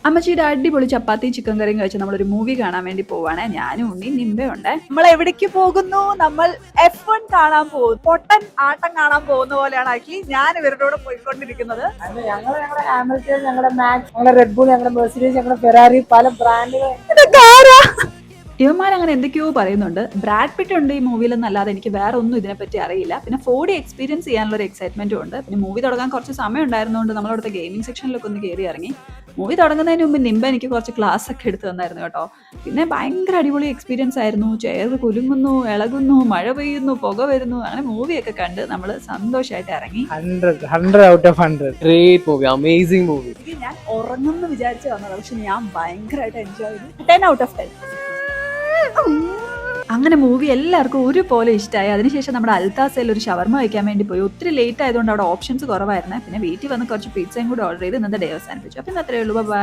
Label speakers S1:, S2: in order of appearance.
S1: അമ്മച്ചിയുടെ അടിപൊളി ചപ്പാത്തി ചിക്കൻ കറിയും കഴിച്ച് നമ്മളൊരു മൂവി കാണാൻ വേണ്ടി പോവാണ്. ഞാനും ഉണ്ണി നിമ്പയുണ്ട്. നമ്മൾ എവിടേക്ക് പോകുന്നു? നമ്മൾ F1 കാണാൻ പോകുന്നു. പൊട്ടൻ ആട്ടം കാണാൻ പോകുന്ന പോലെയാണ് ആക്കി ഞാൻ ഇവരുടെ പോയിക്കൊണ്ടിരിക്കുന്നത്.
S2: ഞങ്ങളുടെ ഹാമിൽട്ടൺ, ഞങ്ങളുടെ മാക്സ്, ഞങ്ങളുടെ റെഡ് ബുൾ, ഞങ്ങളുടെ മെർസിഡീസ്, ഞങ്ങളുടെ ഫെറാറി, പല ബ്രാൻഡുകൾ.
S1: ഇവന്മാർ അങ്ങനെ എന്തൊക്കെയോ പറയുന്നുണ്ട്. ബ്രാഡ് പിറ്റ് ഉണ്ട് ഈ മൂവിയിലെന്നല്ലാതെ എനിക്ക് വേറെ ഒന്നും ഇതിനെപ്പറ്റി അറിയില്ല. പിന്നെ 4D എക്സ്പീരിയൻസ് ചെയ്യാനുള്ള ഒരു എക്സൈറ്റ്മെന്റും ഉണ്ട്. പിന്നെ മൂവി തുടങ്ങാൻ കുറച്ച് സമയം ഉണ്ടായിരുന്നതുകൊണ്ട് നമ്മളവിടുത്തെ ഗെയിമിംഗ് സെക്ഷനിലൊക്കെ ഒന്ന് കയറി ഇറങ്ങി. മൂവി തുടങ്ങുന്നതിന് മുമ്പ് നിമ്പ എനിക്ക് കുറച്ച് ക്ലാസ് ഒക്കെ എടുത്തു തന്നായിരുന്നു കേട്ടോ. പിന്നെ ഭയങ്കര അടിപൊളി എക്സ്പീരിയൻസ് ആയിരുന്നു. ചെയർ കുലുങ്ങുന്നു, ഇളകുന്നു, മഴ പെയ്യുന്നു, പുക വരുന്നു, അങ്ങനെ മൂവിയൊക്കെ കണ്ട് നമ്മൾ സന്തോഷമായിട്ട് ഇറങ്ങി.
S2: 100 out of 100.
S3: Great movie, amazing movie.
S1: ഞാൻ ഉറങ്ങുന്നു വിചാരിച്ചു വന്നത്, പക്ഷെ ഞാൻ ഭയങ്കരമായിട്ട് എൻജോയ് ചെയ്തു. 10 out of 10. അങ്ങനെ മൂവി എല്ലാവർക്കും ഒരുപോലെ ഇഷ്ടമായി. അതിനുശേഷം നമ്മുടെ അൽത്താസയിൽ ഒരു ഷവർമ കഴിക്കാൻ വേണ്ടി പോയി. ഒത്തിരി ലേറ്റ് ആയതുകൊണ്ട് അവിടെ ഓപ്ഷൻസ് കുറവായിരുന്നു. പിന്നെ വീട്ടിൽ വന്ന് കുറച്ച് പിസ്സയും കൂടി ഓർഡർ ചെയ്ത് ഇന്നത്തെ ഡേ അവസാനിപ്പിച്ചു. അപ്പം ഇന്ന് അത്രയേ ഉള്ളൂ. ബൈ.